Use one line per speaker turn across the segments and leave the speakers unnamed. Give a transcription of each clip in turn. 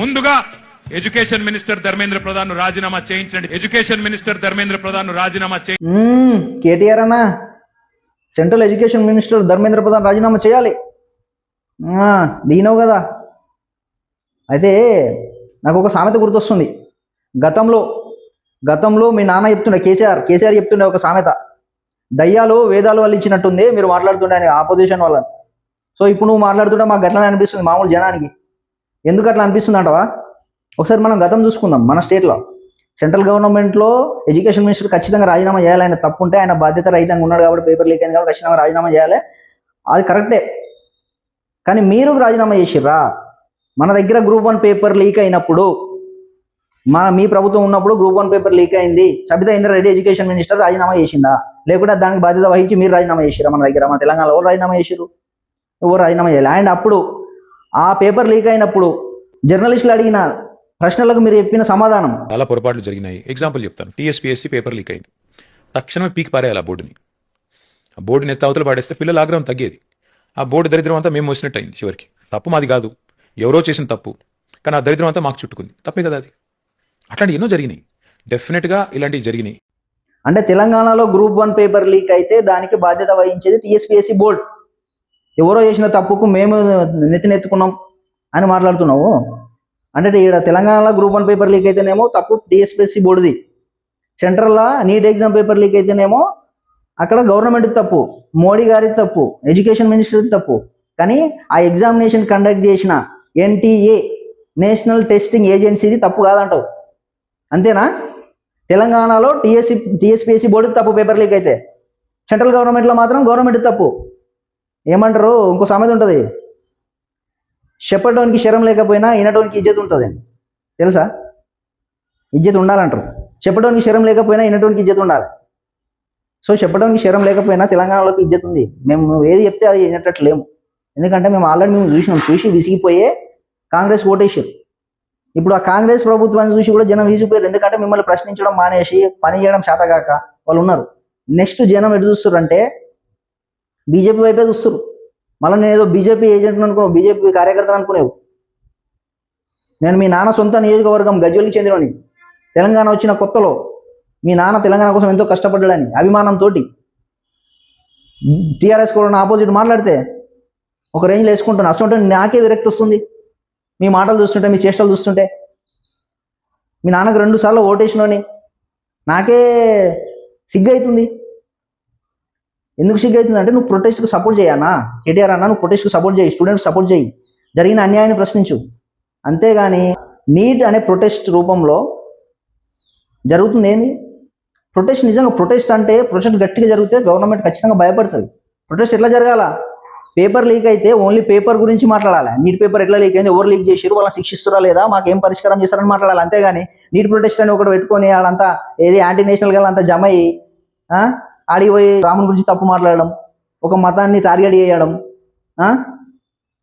ముందుగా education minister Dharmendra Pradhan రాజీనామా చేయించండి. ఎడ్యుకేషన్ మినిస్టర్ ధర్మేంద్ర ప్రధాన్ రాజీనామా
కేటీఆర్ అన్న central education minister Dharmendra Pradhan రాజీనామా చేయాలి. దీనవు కదా. అయితే నాకు ఒక సామెత గుర్తొస్తుంది. గతంలో మీ నాన్న చెప్తుండే, కేసీఆర్ చెప్తుండే ఒక సామెత, దయ్యాలు వేదాలు వాళ్ళు ఇచ్చినట్టుంది మీరు మాట్లాడుతుండే అని ఆపోజిషన్ వాళ్ళని. సో ఇప్పుడు నువ్వు మాట్లాడుతుంటే మాకు గట్లనే అనిపిస్తుంది మామూలు జనానికి. ఎందుకు అట్లా అనిపిస్తుంది అంటవా? ఒకసారి మనం గతం చూసుకుందాం. మన స్టేట్లో సెంట్రల్ గవర్నమెంట్లో ఎడ్యుకేషన్ మినిస్టర్ ఖచ్చితంగా రాజీనామా చేయాలి. ఆయన తప్పు ఉంటే ఆయన బాధ్యత రహితంగా ఉన్నాడు కాబట్టి, పేపర్ లీక్ అయింది కాబట్టి ఖచ్చితంగా రాజీనామా చేయాలి, అది కరెక్టే. కానీ మీరు రాజీనామా చేసిర్రా? మన దగ్గర గ్రూప్ 1 పేపర్ లీక్ అయినప్పుడు, మీ ప్రభుత్వం ఉన్నప్పుడు గ్రూప్ 1 పేపర్ లీక్ అయింది, సబితా ఇంద్రారెడ్డి ఎడ్యుకేషన్ మినిస్టర్ రాజీనామా చేసిందా? లేకుంటే దానికి బాధ్యత వహించి మీరు రాజీనామా చేసిరా? మన దగ్గర మన తెలంగాణలో ఎవరు రాజీనామా చేసిరు? ఎవరు రాజీనామా చేయాలి? అండ్ అప్పుడు ఆ పేపర్ లీక్ అయినప్పుడు జర్నలిస్టులు అడిగిన ప్రశ్నలకు మీరు చెప్పిన సమాధానం
చాలా పొరపాట్లు జరిగినాయి. ఎగ్జాంపుల్ చెప్తాను. టీఎస్పీఎస్సీ పేపర్ లీక్ అయింది, తక్షణమే పీకి పారేయాలి ఆ బోర్డుని ఎత్త అవతల పాడేస్తే పిల్లల ఆగ్రహం తగ్గేది. ఆ బోర్డు దరిద్రం అంతా మేము మోసినట్టు అయింది. చివరికి తప్పు మాది కాదు, ఎవరో చేసిన తప్పు, కానీ ఆ దరిద్రం అంతా మాకు చుట్టుకుంది. తప్పే కదా అది. అట్లాంటివి ఎన్నో జరిగినాయి, డెఫినెట్గా ఇలాంటివి జరిగినాయి.
అంటే తెలంగాణలో గ్రూప్ 1 పేపర్ లీక్ అయితే దానికి బాధ్యత వహించేది టీఎస్పీఎస్సీ బోర్డు. ఎవరో చేసిన తప్పుకు మేము నెత్తినెత్తుకున్నాం అని మాట్లాడుతున్నావు. అంటే ఇక్కడ తెలంగాణలో గ్రూప్ 1 పేపర్ లీక్ అయితేనేమో తప్పు టీఎస్పీఎస్సీ బోర్డుది, సెంట్రల్లో నీట్ ఎగ్జామ్ పేపర్ లీక్ అయితేనేమో అక్కడ గవర్నమెంట్ తప్పు, మోడీ గారి తప్పు, ఎడ్యుకేషన్ మినిస్టర్ తప్పు. కానీ ఆ ఎగ్జామినేషన్ కండక్ట్ చేసిన ఎన్టీఏ నేషనల్ టెస్టింగ్ ఏజెన్సీది తప్పు కాదంటావు, అంతేనా? తెలంగాణలో టీఎస్పీఎస్సీ బోర్డుకి తప్పు పేపర్ లీక్ అయితే, సెంట్రల్ గవర్నమెంట్లో మాత్రం గవర్నమెంట్ తప్పు. ఏమంటారు? ఇంకో సామెత ఉంటుంది, చెప్పడానికి శరం లేకపోయినా వినడానికి ఇజ్జత్ ఉంటుంది, తెలుసా? ఇజ్జత్ ఉండాలంటారు. చెప్పడానికి శరం లేకపోయినా వినడానికి ఇజ్జత్ ఉండాలి. సో చెప్పడానికి శరం లేకపోయినా తెలంగాణలోకి ఇజ్జత్ ఉంది. మేము ఏది చెప్తే అది వినేటట్టు లేము. ఎందుకంటే మేము ఆల్రెడీ చూసి విసిగిపోయే కాంగ్రెస్ ఓటేసారు. ఇప్పుడు ఆ కాంగ్రెస్ ప్రభుత్వాన్ని చూసి కూడా జనం విసిగిపోయారు. ఎందుకంటే మిమ్మల్ని ప్రశ్నించడం మానేసి పని చేయడం చేతగాక వాళ్ళు ఉన్నారు. నెక్స్ట్ జనం ఎటు చూస్తారు అంటే బీజేపీ వైపే చూస్తారు. మళ్ళీ నేను ఏదో బీజేపీ ఏజెంట్ అనుకున్నావు, బీజేపీ కార్యకర్తను అనుకునేవు. నేను మీ నాన్న సొంత నియోజకవర్గం గజ్వేల్కి చెందినని, తెలంగాణ వచ్చిన కొత్తలో మీ నాన్న తెలంగాణ కోసం ఎంతో కష్టపడ్డాడని అభిమానంతో టీఆర్ఎస్ కూడా ఆపోజిట్ మాట్లాడితే ఒక రేంజ్లో వేసుకుంటున్నా. అసలు నాకే విరక్తి వస్తుంది మీ మాటలు చూస్తుంటే, మీ చేష్టలు చూస్తుంటే. మీ నాన్నకు 2 సార్లు ఓటేసినని నాకే సిగ్గు అవుతుంది. ఎందుకు సిగ్గు అవుతుంది అంటే నువ్వు ప్రొటెస్ట్కి సపోర్ట్ చేయన్నా కేటీఆర్ అన్న, నువ్వు ప్రొటెస్ట్కి సపోర్ట్ చేయి, స్టూడెంట్స్ సపోర్ట్ చేయి, జరిగిన అన్యాయాన్ని ప్రశ్నించు. అంతేగాని నీట్ అనే ప్రొటెస్ట్ రూపంలో జరుగుతుంది ఏంది? ప్రొటెస్ట్ నిజంగా ప్రొటెస్ట్ అంటే ప్రొటెస్ట్ గట్టిగా జరిగితే గవర్నమెంట్ ఖచ్చితంగా భయపడుతుంది. ప్రొటెస్ట్ ఎట్లా జరగాల? పేపర్ లీక్ అయితే ఓన్లీ పేపర్ గురించి మాట్లాడాలి. నీట్ పేపర్ ఎట్లా లీక్ అయింది, ఎవరు లీక్ చేసారు, వాళ్ళని శిక్షిస్తారా లేదా, మాకేం పరిష్కారం చేస్తారని మాట్లాడాలి. అంతేగాని నీట్ ప్రొటెస్ట్ అని ఒకటి పెట్టుకొని వాళ్ళంతా ఏది యాంటీ నేషనల్ గా అంతా జమ అయ్యి ఆడిపోయి రాముని గురించి తప్పు మాట్లాడడం, ఒక మతాన్ని టార్గెట్ చేయడం.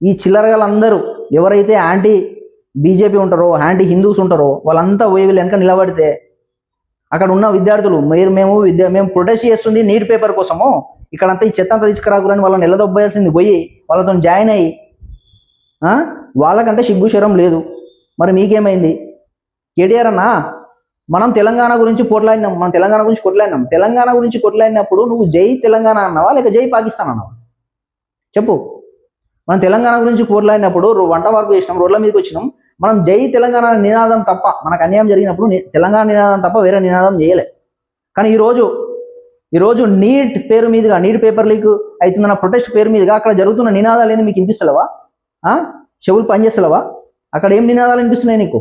ఈ చిల్లరగాళ్ళందరూ ఎవరైతే యాంటీ బీజేపీ ఉంటారో, యాంటీ హిందూస్ ఉంటారో వాళ్ళంతా వీళ్ళు వెనక నిలబడితే అక్కడ ఉన్న విద్యార్థులు మేము ప్రొటెస్ట్ చేస్తుంది నీట్ పేపర్ కోసము, ఇక్కడంతా ఈ చెత్త అంతా తీసుకురాకురని వాళ్ళని నిలదొబ్బేయాల్సింది పోయి వాళ్ళతో జాయిన్ అయ్యి వాళ్ళకంటే సిగ్గు శరం లేదు. మరి మీకేమైంది? కేటీఆర్ అన్న, మనం తెలంగాణ గురించి కొట్లాడినాం, తెలంగాణ గురించి కొట్లాడినప్పుడు నువ్వు జై తెలంగాణ అన్నావా లేక జై పాకిస్తాన్ అన్నావా? చెప్పు. మనం తెలంగాణ గురించి పోట్లాడినప్పుడు వంట వరకు చేసినాం, రోడ్ల మీదకి వచ్చినాం, మనం జై తెలంగాణ నినాదం తప్ప, మనకు అన్యాయం జరిగినప్పుడు తెలంగాణ నినాదం తప్ప వేరే నినాదం చేయలే. కానీ ఈరోజు నీట్ పేరు మీదుగా, నీట్ పేపర్ లీక్ అవుతుందన్న ప్రొటెస్ట్ పేరు మీదుగా అక్కడ జరుగుతున్న నినాదాలు ఏంది మీకు వినిపిస్తలేవా? చెవులు పనిచేస్తలేవా? అక్కడ ఏం నినాదాలు వినిపిస్తున్నాయి నీకు?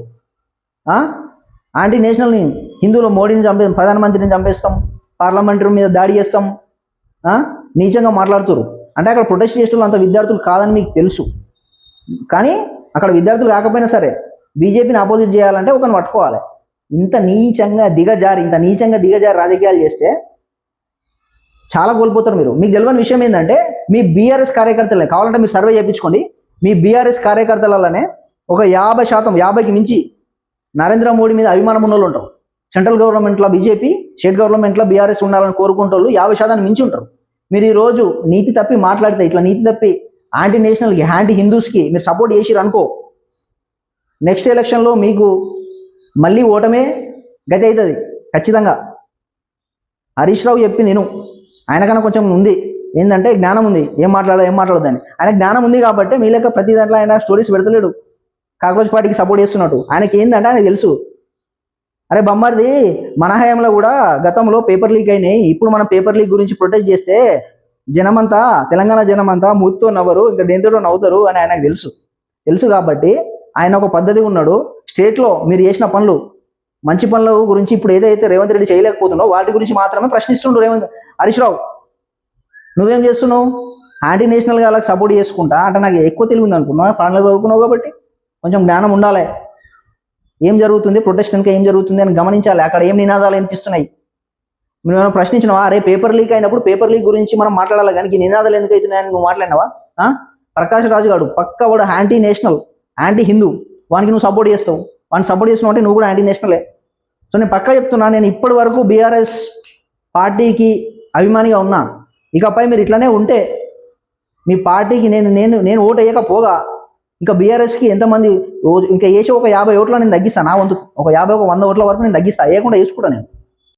యాంటీ నేషనల్ హిందువులు మోడీని ప్రధానమంత్రిని చంపేస్తాం, పార్లమెంటరీ మీద దాడి చేస్తాం, నీచంగా మాట్లాడుతున్నారు. అంటే అక్కడ ప్రొటెస్ట్ చేసిన అంత విద్యార్థులు కాదని మీకు తెలుసు. కానీ అక్కడ విద్యార్థులు కాకపోయినా సరే బీజేపీని ఆపోజిట్ చేయాలంటే ఒకరిని పట్టుకోవాలి. ఇంత నీచంగా దిగజారి రాజకీయాలు చేస్తే చాలా కోల్పోతారు మీరు. మీకు తెలియని విషయం ఏంటంటే మీ బీఆర్ఎస్ కార్యకర్తలనే, కావాలంటే మీరు సర్వే చేయించుకోండి, మీ బీఆర్ఎస్ కార్యకర్తలనే ఒక 50%, 50కి మించి నరేంద్ర మోడీ మీద అభిమానం ఉన్న వాళ్ళు ఉంటారు. సెంట్రల్ గవర్నమెంట్లో బీజేపీ, స్టేట్ గవర్నమెంట్లో బీఆర్ఎస్ ఉండాలని కోరుకుంటే వాళ్ళు 50% మించి ఉంటారు. మీరు ఈరోజు నీతి తప్పి మాట్లాడితే, ఇట్లా నీతి తప్పి యాంటీ నేషనల్కి, యాంటీ హిందూస్కి మీరు సపోర్ట్ చేసిరు అనుకో, నెక్స్ట్ ఎలక్షన్లో మీకు మళ్ళీ ఓటమే గతి అవుతుంది ఖచ్చితంగా. హరీష్ రావు చెప్పింది నేను, ఆయనకన్నా కొంచెం ఉంది ఏంటంటే జ్ఞానం ఉంది, ఏం మాట్లాడొద్దని. ఆయన జ్ఞానం ఉంది కాబట్టి మీ లెక్క ప్రతి దాంట్లో ఆయన స్టోరీస్ పెడతలేడు, కాక్రోచ్ పార్టీకి సపోర్ట్ చేస్తున్నట్టు. ఆయనకి ఏంటంటే ఆయనకు తెలుసు, అరే బొమ్మర్ది మన హయాంలో కూడా గతంలో పేపర్ లీక్ అయినాయి, ఇప్పుడు మనం పేపర్ లీక్ గురించి ప్రొటెస్ట్ చేస్తే జనమంతా తెలంగాణ జనమంతా మూతితో నవ్వరు, ఇంకా దేంతో నవ్వుతారు అని ఆయనకు తెలుసు కాబట్టి ఆయన ఒక పద్ధతి ఉన్నాడు. స్టేట్లో మీరు చేసిన పనులు, మంచి పనుల గురించి ఇప్పుడు ఏదైతే రేవంత్ రెడ్డి చేయలేకపోతున్నావు వాటి గురించి మాత్రమే ప్రశ్నిస్తుండ్రు హరీష్ రావు. నువ్వేం చేస్తున్నావు? యాంటీ నేషనల్గా వాళ్ళకి సపోర్ట్ చేసుకుంటా అంటే నాకు ఎక్కువ తెలివి ఉంది అనుకున్నావు, ఫారెన్లో చదువుకున్నావు కాబట్టి కొంచెం జ్ఞానం ఉండాలి. ఏం జరుగుతుంది, ప్రొటెస్ట్ ఇంకా ఏం జరుగుతుంది అని గమనించాలి, అక్కడ ఏం నినాదాలు వినిపిస్తున్నాయి. నువ్వు ప్రశ్నించినవా? అరే పేపర్ లీక్ అయినప్పుడు పేపర్ లీక్ గురించి మనం మాట్లాడాలి కానీ ఈ నినాదాలు ఎందుకు అవుతున్నాయని నువ్వు మాట్లాడినావా? ప్రకాష్ రాజు గారు పక్క వాడు యాంటీ నేషనల్, యాంటీ హిందూ, వానికి నువ్వు సపోర్ట్ చేస్తావు, వాడిని సపోర్ట్ చేస్తున్నావు అంటే నువ్వు కూడా యాంటీ నేషనలే. సో నేను పక్కా చెప్తున్నా, నేను ఇప్పటి వరకు బీఆర్ఎస్ పార్టీకి అభిమానిగా ఉన్నా. ఇకపై మీరు ఇట్లానే ఉంటే మీ పార్టీకి నేను ఓటు వేయకపోగా ఇంకా బీఆర్ఎస్కి ఎంతమంది ఇంకా వేసి ఒక 50 ఓట్ల నేను తగ్గిస్తాను, నా వంతు ఒక 50 100 ఓట్ల వరకు నేను తగ్గిస్తాను, వేయకుండా వేసుకుంటా నేను.